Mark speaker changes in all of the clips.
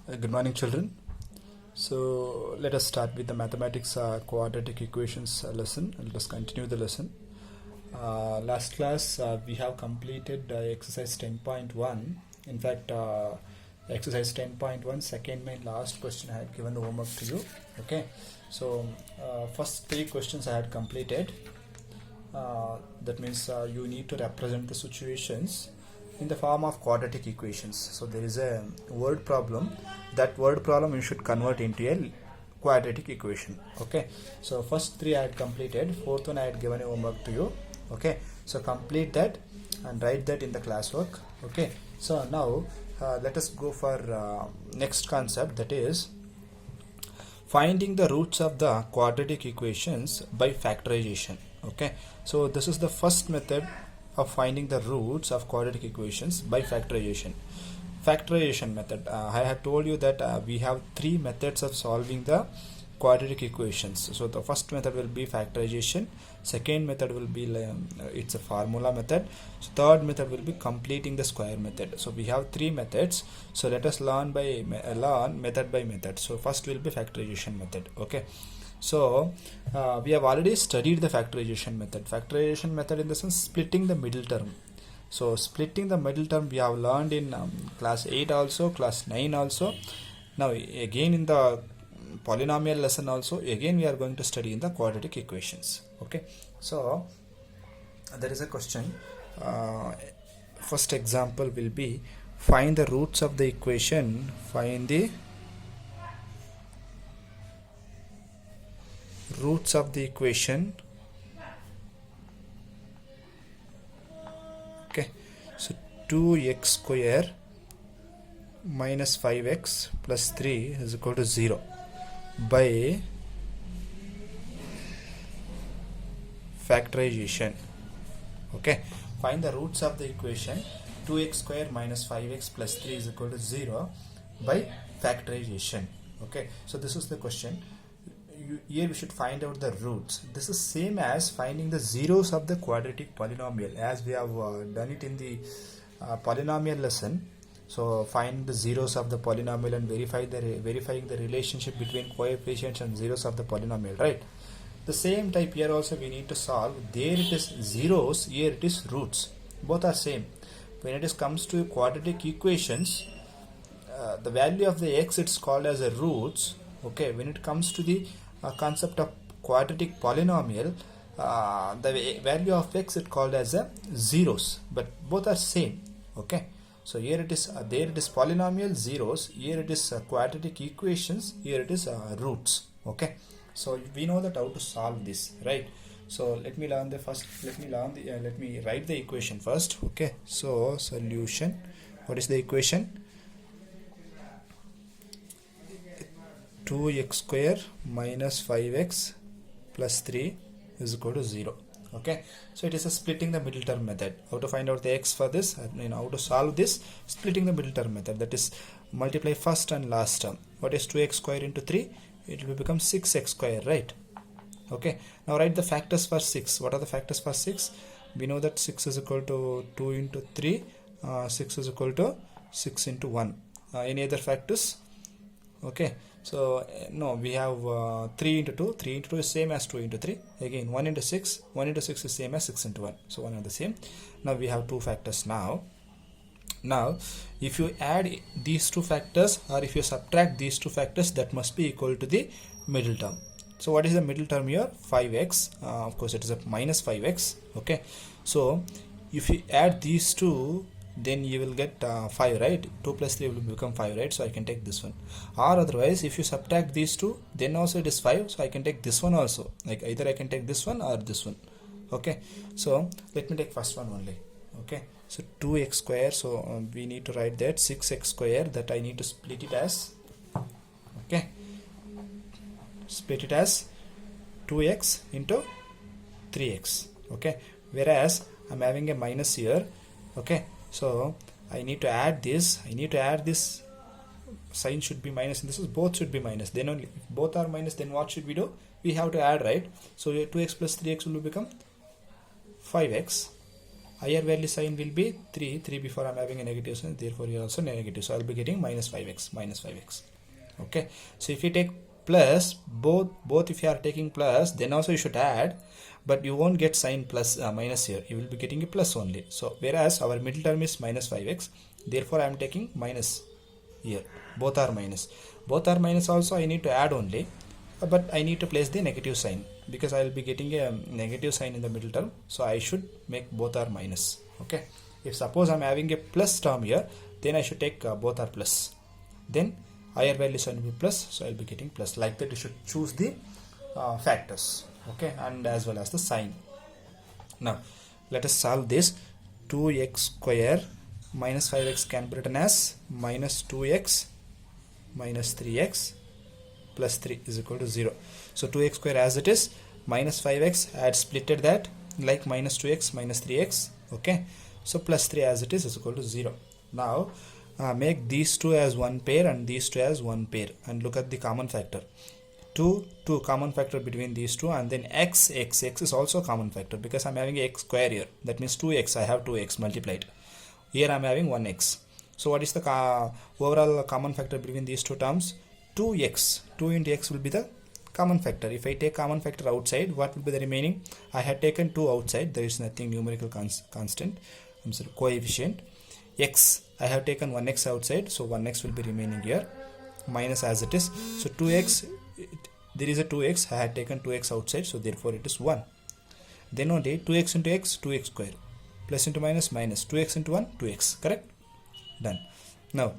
Speaker 1: Good morning, children. So let us start with the mathematics quadratic equations lesson. Let us continue the lesson. Last class we have completed exercise 10.1. In fact, exercise 10.1 second main last question I had given the homework to you. Okay, so first three questions I had completed. That means you need to represent the situations in the form of quadratic equations. So there is a word problem. That word problem you should convert into a quadratic equation. Okay, so first three I had completed, fourth one I had given a homework to you. Okay, so complete that and write that in the classwork. Okay, so now let us go for next concept, that is finding the roots of the quadratic equations by factorization. Okay, so this is the first method of finding the roots of quadratic equations by factorization method. I have told you that we have three methods of solving the quadratic equations. So the first method will be factorization, second method will be it's a formula method, so third method will be completing the square method. So we have three methods, so let us learn method by method. So first will be factorization method. Okay, so we have already studied the factorization method in the sense splitting the middle term. So splitting the middle term we have learned in class 8 also, class 9 also. Now again in the polynomial lesson also, again we are going to study in the quadratic equations. Okay, so there is a question. First example will be find the roots of the equation, find the roots of the equation. Okay, so 2x square minus 5x plus 3 is equal to 0 by factorization. Okay, find the roots of the equation 2x square minus 5x plus 3 is equal to 0 by factorization. Okay, so this is the question. Here we should find out the roots. This is same as finding the zeros of the quadratic polynomial, as we have done it in the polynomial lesson. So find the zeros of the polynomial and verifying the relationship between coefficients and zeros of the polynomial, right? The same type here also we need to solve. There it is zeros, here it is roots. Both are same. When it comes to quadratic equations, the value of the x it's called as a roots. Okay, when it comes to the concept of quadratic polynomial, the value of x it called as a zeros, but both are same. Okay, so here it is there it is polynomial zeros, here it is quadratic equations, here it is roots. Okay, so we know that how to solve this, right? So let me write the equation first. Okay, so solution, what is the equation? 2x square minus 5x plus 3 is equal to 0. Okay, so it is a splitting the middle term method. How to find out the x for this, how to solve this? Splitting the middle term method, that is multiply first and last term. What is 2x square into 3? It will become 6x square, right? Okay, now write the factors for 6. What are the factors for 6? We know that 6 is equal to 2 into 3, 6 is equal to 6 into 1. Any other factors? Okay, so no, we have 3 into 2. 3 into 2 is same as 2 into 3. Again 1 into 6. 1 into 6 is same as 6 into 1. So one are the same. Now we have two factors now. Now if you add these two factors or if you subtract these two factors, that must be equal to the middle term. So what is the middle term here? 5x. Of course it is a minus 5x. Okay, so if you add these two, then you will get 5, right? 2 plus 3 will become 5, right? So I can take this one. Or otherwise if you subtract these two, then also it is 5, so I can take this one also. Like either I can take this one or this one. Okay, so let me take first one only. Okay, so 2x square, so we need to write that 6x square, that I need to split it as, okay, split it as 2x into 3x. Okay, whereas I'm having a minus here. Okay, so I need to add this, sign should be minus and this is both should be minus. Then only if both are minus, then what should we do? We have to add, right? So 2x plus 3x will become 5x higher value sign will be 3 before I'm having a negative sign, therefore here also negative, so I'll be getting minus 5x. Okay, so if you take plus, both if you are taking plus, then also you should add, but you won't get sign plus minus here, you will be getting a plus only. So whereas our middle term is minus 5x, therefore I am taking minus here. Both are minus also I need to add only, but I need to place the negative sign because I will be getting a negative sign in the middle term, so I should make both are minus. Okay, if suppose I'm having a plus term here, then I should take both are plus, then higher value sign will be plus, so I'll be getting plus. Like that you should choose the factors, okay, and as well as the sign. Now let us solve this. 2x square minus 5x can be written as minus 2x minus 3x plus 3 is equal to 0. So 2x square as it is, minus 5x, I had splitted that like minus 2x minus 3x, okay, so plus 3 as it is equal to 0. Now make these two as one pair and these two as one pair, and look at the common factor. 2 common factor between these two, and then x is also common factor because I'm having a x square here, that means 2x, I have 2x multiplied. Here I'm having 1x. So what is the overall common factor between these two terms? 2x. 2 into x will be the common factor. If I take common factor outside, what will be the remaining? I had taken 2 outside, there is nothing numerical constant, I'm sorry, coefficient. X, I have taken 1x outside, so 1x will be remaining here, minus as it is. So 2x, there is a 2x, I had taken 2x outside, so therefore it is 1. Then only 2x into x, 2x square, plus into minus, minus, 2x into 1, 2x, correct? Done. Now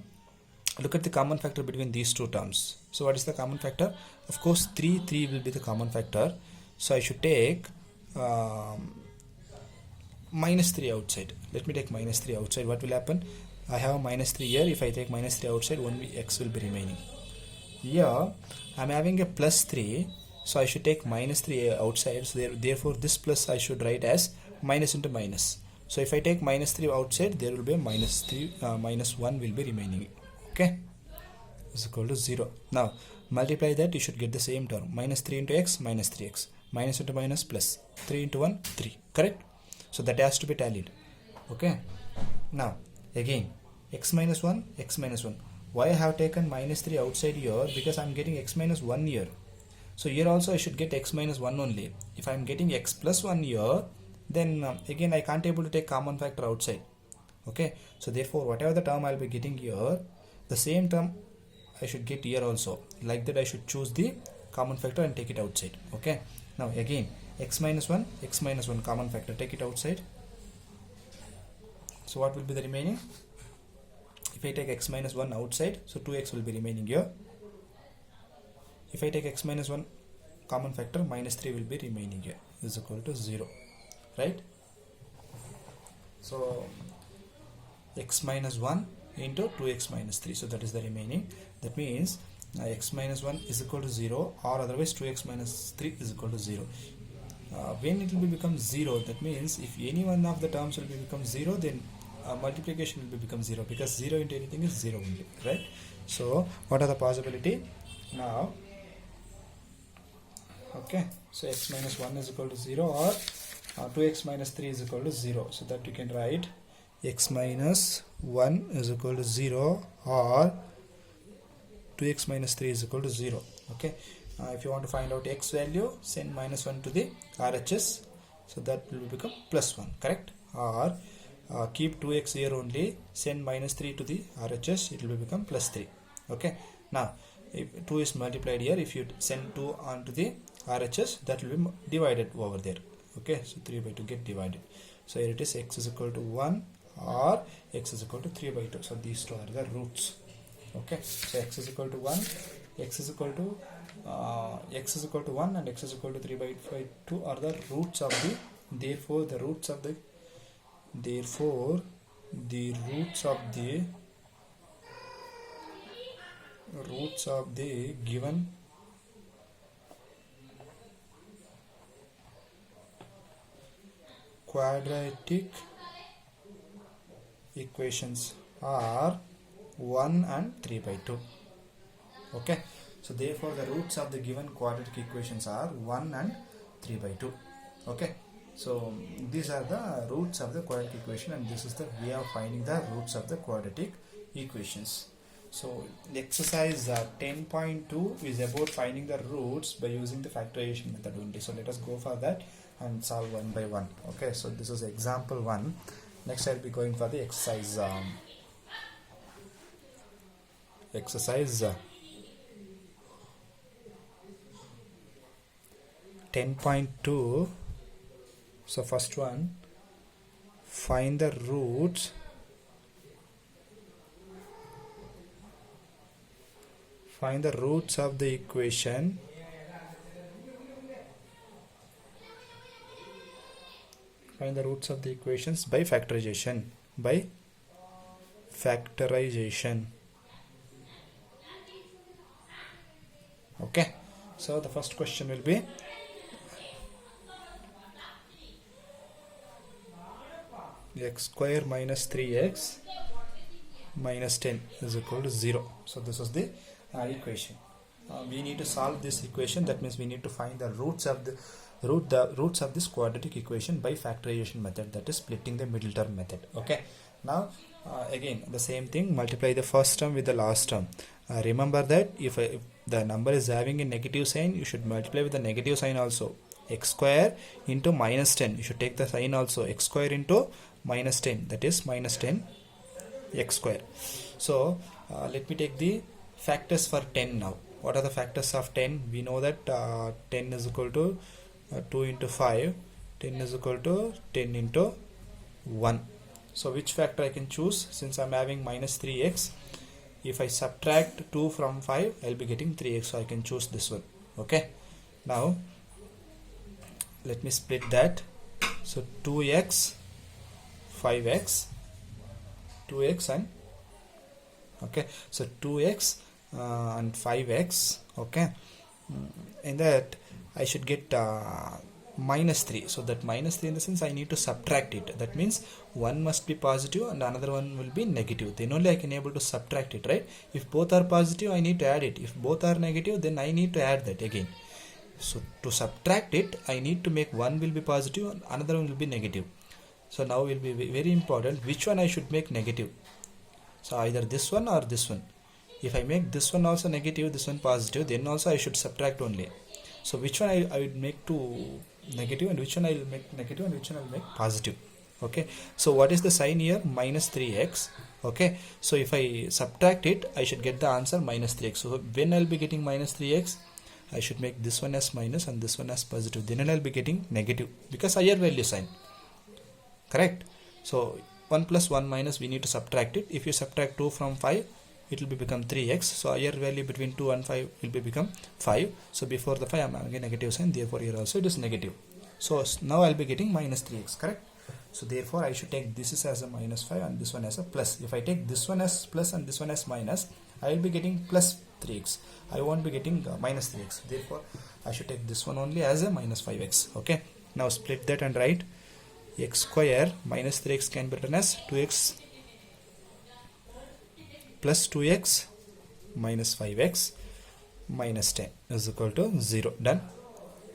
Speaker 1: look at the common factor between these two terms. So what is the common factor? Of course 3 will be the common factor, so I should take minus 3 outside. Let me take minus 3 outside. What will happen? I have minus 3 here. If I take minus 3 outside, only x will be remaining. Here I'm having a plus 3, so I should take minus 3 outside, so therefore this plus I should write as minus into minus. So if I take minus 3 outside, there will be a minus 3, minus 1 will be remaining. Okay, is equal to 0. Now multiply that, you should get the same term. Minus 3 into x, minus 3x, minus into minus, plus 3 into 1, 3, correct? So that has to be tallied. Okay, now again x minus 1, x minus 1. Why I have taken minus 3 outside here? Because I am getting x minus 1 here. So here also I should get x minus 1 only. If I am getting x plus 1 here, then again I can't able to take common factor outside. Okay, so therefore whatever the term I will be getting here, the same term I should get here also. Like that I should choose the common factor and take it outside. Okay, now again x minus 1 common factor, take it outside. So what will be the remaining? If I take x minus 1 outside, so 2x will be remaining here. If I take x minus 1 common factor, minus 3 will be remaining here, is equal to 0, right? So x minus 1 into 2x minus 3, so that is the remaining. That means x minus 1 is equal to 0, or otherwise 2x minus 3 is equal to 0. When it will become 0, that means if any one of the terms will become 0, then multiplication will become 0, because 0 into anything is 0 only, right? So what are the possibility now? Okay, so x minus 1 is equal to 0, or 2x minus 3 is equal to 0, so that you can write x minus 1 is equal to 0, or 2x minus 3 is equal to 0. Okay, if you want to find out x value, send minus 1 to the RHS, so that will become plus 1, correct? Or keep 2x here only, send minus 3 to the RHS, it will become plus 3. Okay, now if 2 is multiplied here, if you send 2 onto the RHS, that will be divided over there. Okay, so 3 by 2 get divided. So here it is, x is equal to 1 or x is equal to 3 by 2. So these two are the roots. Okay, so x is equal to 1, x is equal to 1 and x is equal to 3 by 2 are the roots of the, therefore the roots of the given quadratic equations are 1 and 3 by 2. Okay, so therefore the roots of the given quadratic equations are 1 and 3 by 2. Okay, So these are the roots of the quadratic equation, and this is the way of finding the roots of the quadratic equations. So exercise 10.2 is about finding the roots by using the factorization method only. So let us go for that and solve one by one. Okay, so this is example 1. Next I'll be going for the exercise 10.2. So first one, find the roots of the equation find the roots of the equations by factorization. Okay, so the first question will be x square minus 3x minus 10 is equal to 0. So this is the equation. We need to solve this equation. That means we need to find the roots of this quadratic equation by factorization method, that is splitting the middle term method. Okay, now again the same thing, multiply the first term with the last term. Remember that if the number is having a negative sign, you should multiply with the negative sign also. X square into minus 10, you should take the sign also. X square into minus 10, that is minus 10 x square. So let me take the factors for 10 now. What are the factors of 10? We know that 10 is equal to 2 into 5, 10 is equal to 10 into 1. So which factor I can choose? Since I'm having minus 3x, if I subtract 2 from 5, I'll be getting 3x, so I can choose this one. Okay, now let me split that. So 2x, 5x, 2x and okay, so 2x and 5x. Okay, in that I should get minus 3. So that minus 3, in the sense I need to subtract it. That means one must be positive and another one will be negative. Then only I can able to subtract it, right? If both are positive, I need to add it. If both are negative, then I need to add that again. So to subtract it, I need to make one will be positive and another one will be negative. So now will be very important which one I should make negative. So either this one or this one. If I make this one also negative, this one positive, then also I should subtract only. So which one I will make to negative, and which one I will make negative, and which one I will make positive. Okay, so what is the sign here? Minus 3x. Okay, so if I subtract it, I should get the answer minus 3x. So when I will be getting minus 3x, I should make this one as minus and this one as positive. Then I will be getting negative because higher value sign. Correct? So 1 plus 1 minus, we need to subtract it. If you subtract 2 from 5, it will become 3x. So higher value between 2 and 5 will become 5. So before the 5 I am having a negative sign, therefore here also it is negative. So now I will be getting minus 3x. Correct? So therefore I should take this as a minus 5 and this one as a plus. If I take this one as plus and this one as minus, I will be getting plus 3x. I won't be getting minus 3x. Therefore I should take this one only as a minus 5x. Okay, now split that and write x square minus 3x can be written as 2x plus 2x minus 5x minus 10 is equal to 0. Done.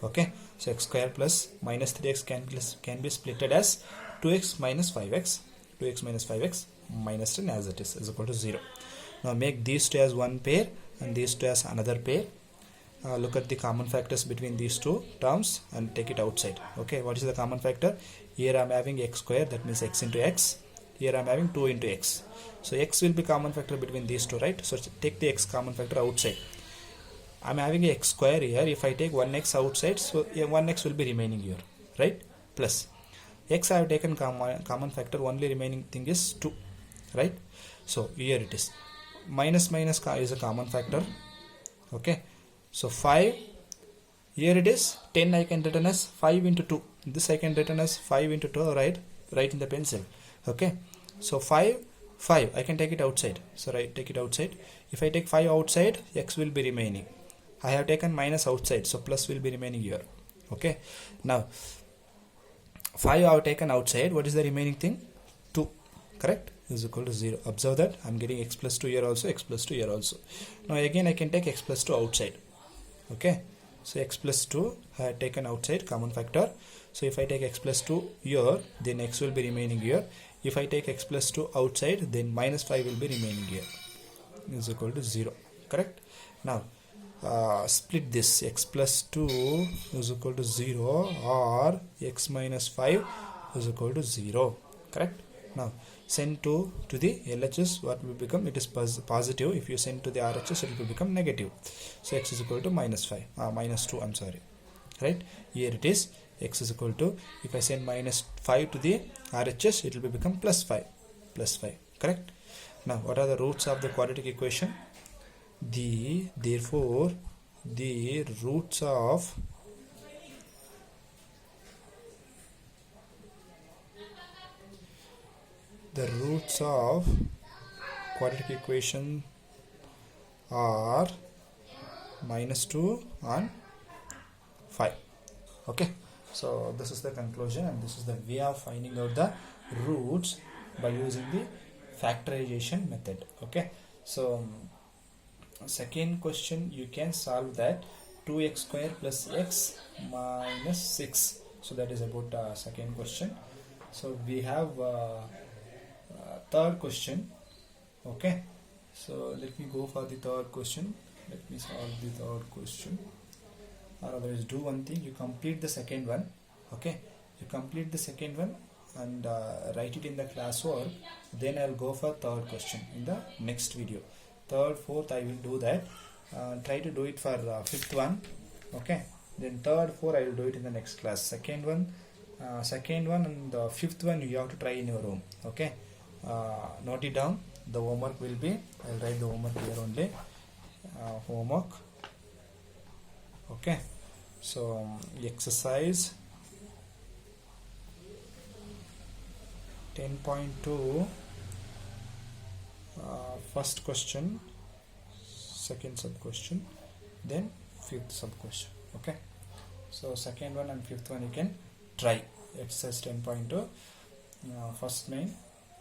Speaker 1: Okay, so x square plus minus 3x can be splitted as 2x minus 5x minus 10 as it is equal to 0. Now make these two as one pair and these two as another pair. Look at the common factors between these two terms and take it outside. Okay, what is the common factor? Here I am having x square, that means x into x. Here I am having 2 into x. So x will be common factor between these two, right? So take the x common factor outside. I am having a x square here. If I take 1x outside, so 1x will be remaining here, right? Plus x I have taken common factor, only remaining thing is 2, right? So here it is. Minus is a common factor. Okay, so 5, here it is 10, I can written as 5 into 2. This I can written as 5 into 2, right? Write in the pencil. Okay, so 5 I can take it outside. So take it outside. If I take 5 outside, x will be remaining. I have taken minus outside, so plus will be remaining here. Okay, now 5 I have taken outside. What is the remaining thing? 2. Correct? Is equal to 0. Observe that I am getting x plus 2 here also, x plus 2 here also. Now again I can take x plus 2 outside. Okay, so x plus 2 I have taken outside common factor. So if I take x plus 2 here, then x will be remaining here. If I take x plus 2 outside, then minus 5 will be remaining here, is equal to 0. Correct? Now split this. X plus 2 is equal to 0 or x minus 5 is equal to 0. Correct? Now send 2 to the LHS, what will become? It is positive. If you send to the RHS, it will become negative. So x is equal to minus 2, I'm sorry. Right? Here it is x is equal to, if I send minus 5 to the RHS, it will become plus 5. Correct? Now what are the roots of the quadratic equation? Therefore the roots of quadratic equation are minus 2 and 5. Okay, so this is the conclusion, and this is the way of finding out the roots by using the factorization method. Okay, so second question, you can solve that 2x square plus x minus 6. So that is about second question. So we have third question. Okay, so let me go for the third question. Let me solve the third question, or otherwise do one thing, you complete the second one. Okay, you complete the second one and write it in the classwork. Then I'll go for third question in the next video. Third, fourth, I will do that. Try to do it for fifth one. Okay, then third, fourth, I will do it in the next class. Second one and the fifth one you have to try in your room. Okay, note it down. The homework will be, I'll write the homework here only. Homework. Okay, so exercise 10.2, first question, second sub question, then fifth sub question. Okay, so second one and fifth one you can try. Exercise 10.2, first main,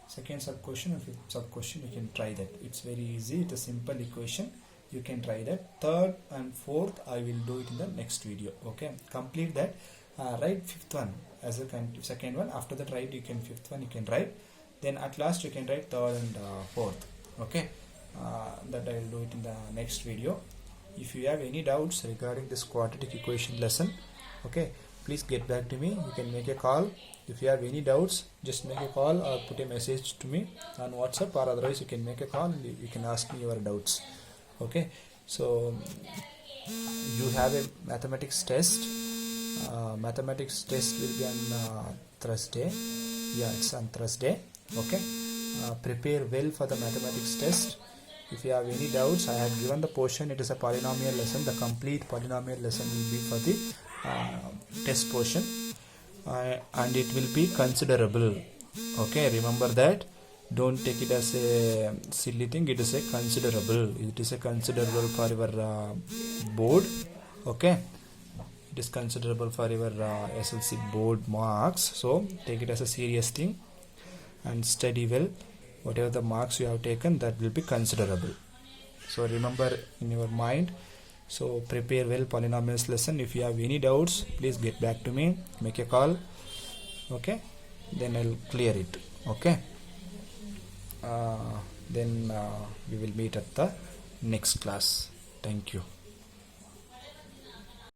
Speaker 1: second sub question and fifth sub question, you can try that. It's very easy, it's a simple equation, you can try that. Third and fourth I will do it in the next video. Okay, complete that. Write fifth one as a second one. After that, write you can fifth one you can write. Then at last you can write third and fourth. Okay, that I will do it in the next video. If you have any doubts regarding this quadratic equation lesson, okay, please get back to me. You can make a call. If you have any doubts, just make a call or put a message to me on WhatsApp, or otherwise you can make a call and you can ask me your doubts. Okay, so you have a mathematics test. Mathematics test will be on Thursday. Yeah, it's on Thursday. Okay, prepare well for the mathematics test. If you have any doubts, I have given the portion. It is a polynomial lesson. The complete polynomial lesson will be for the test portion, and it will be considerable. Okay, remember that. Don't take it as a silly thing. It is a considerable. It is a considerable for your board. Okay, it is considerable for your SLC board marks. So take it as a serious thing and study well. Whatever the marks you have taken, that will be considerable. So remember in your mind. So prepare well polynomials lesson. If you have any doubts, please get back to me. Make a call. Okay, then I'll clear it. Okay, then we will meet at the next class. Thank you.